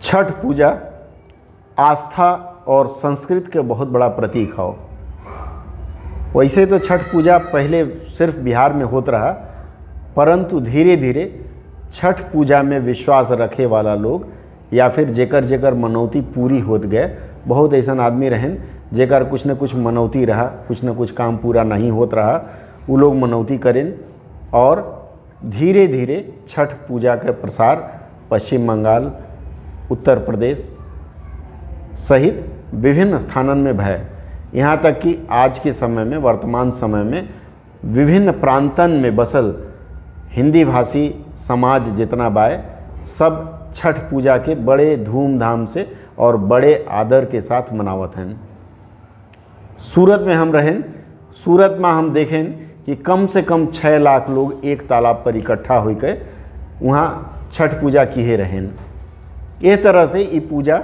छठ पूजा आस्था और संस्कृति के बहुत बड़ा प्रतीक हो। वैसे तो छठ पूजा पहले सिर्फ बिहार में होता रहा, परंतु धीरे धीरे छठ पूजा में विश्वास रखे वाला लोग या फिर जेकर जेकर मनौती पूरी होत गए, बहुत ऐसा आदमी रहन जेकर कुछ न कुछ मनौती रहा, कुछ न कुछ काम पूरा नहीं होत रहा, वो लोग मनौती करें और धीरे धीरे छठ पूजा के प्रसार पश्चिम बंगाल, उत्तर प्रदेश सहित विभिन्न स्थानन में भय। यहाँ तक कि आज के समय में, वर्तमान समय में विभिन्न प्रांतन में बसल हिंदी भाषी समाज जितना बाय, सब छठ पूजा के बड़े धूमधाम से और बड़े आदर के साथ मनावत हैं। सूरत में हम रहें, सूरत में हम देखें कि कम से कम 6 लाख लोग एक तालाब पर इकट्ठा होकर वहाँ छठ पूजा किए रहें। इस तरह से ये पूजा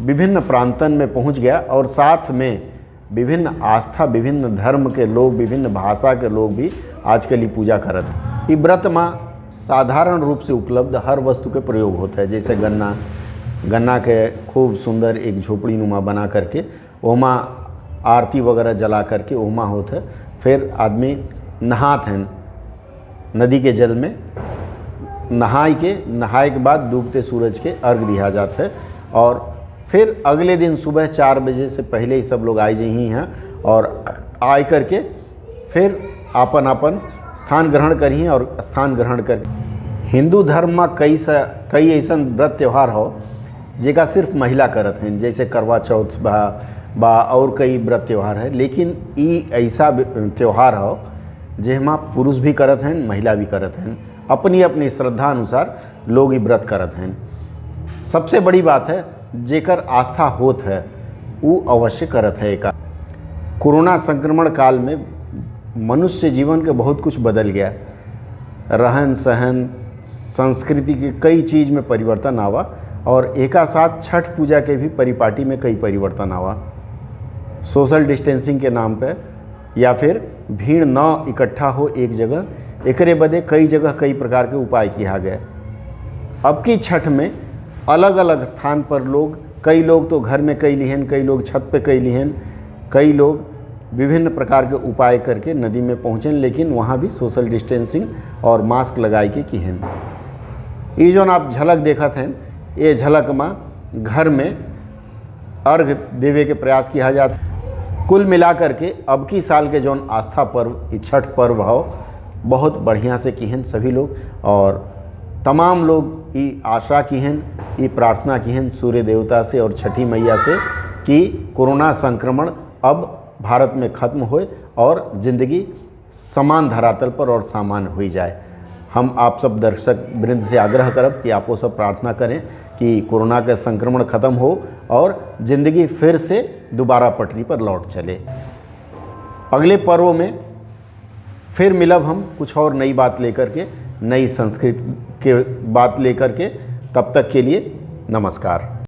विभिन्न प्रांतन में पहुँच गया और साथ में विभिन्न आस्था, विभिन्न धर्म के लोग, विभिन्न भाषा के लोग भी आजकल ये पूजा करत हैं। ये व्रत में साधारण रूप से उपलब्ध हर वस्तु के प्रयोग होता है, जैसे गन्ना के खूब सुंदर एक झोपड़ी नुमा बना करके ओमा आरती वगैरह जला करके ओमा होता है। फिर आदमी नहाते हैं नदी के जल में, नहाए के बाद डूबते सूरज के अर्घ दिया जाता है और फिर अगले दिन सुबह 4 बजे से पहले ही सब लोग आए ही हैं और आए करके फिर आपन स्थान ग्रहण करिए और स्थान ग्रहण कर। हिंदू धर्म में कई ऐसा व्रत त्यौहार हो जेका सिर्फ महिला करत हैं, जैसे करवा चौथ बा और कई व्रत त्यौहार है, लेकिन ये ऐसा त्यौहार हो जेमा पुरुष भी करत हैं, महिला भी करत हैं। अपनी अपनी श्रद्धा अनुसार लोग ये व्रत करत हैं। सबसे बड़ी बात है जेकर आस्था होत है वो अवश्य करत है। एक कोरोना संक्रमण काल में मनुष्य जीवन के बहुत कुछ बदल गया, रहन सहन संस्कृति के कई चीज़ में परिवर्तन आवा और एका साथ छठ पूजा के भी परिपाटी में कई परिवर्तन आवा। सोशल डिस्टेंसिंग के नाम पे या फिर भीड़ न इकट्ठा हो एक जगह, एकरे बदे कई जगह कई प्रकार के उपाय किया गए। अब की छठ में अलग अलग स्थान पर लोग, कई लोग तो घर में कई लिहन, कई लोग छत पे कई लिहन, कई लोग विभिन्न प्रकार के उपाय करके नदी में पहुँचें, लेकिन वहाँ भी सोशल डिस्टेंसिंग और मास्क लगाए के किहन। ये जो आप झलक देखत हैं, ये झलक में घर में अर्घ देवे के प्रयास किया जाता। कुल मिलाकर के अब की साल के जौन आस्था पर्व छठ पर्व हो बहुत बढ़िया से किहन सभी लोग, और तमाम लोग ये आशा किहन, ये प्रार्थना किहन सूर्य देवता से और छठी मैया से कि कोरोना संक्रमण अब भारत में ख़त्म होए और ज़िंदगी समान धरातल पर और सामान्य हो जाए। हम आप सब दर्शक वृंद से आग्रह करब कि आपो सब प्रार्थना करें कि कोरोना का संक्रमण ख़त्म हो और ज़िंदगी फिर से दोबारा पटरी पर लौट चले। अगले पर्व में फिर मिलब हम कुछ और नई बात लेकर के, नई संस्कृति के बात लेकर के। तब तक के लिए नमस्कार।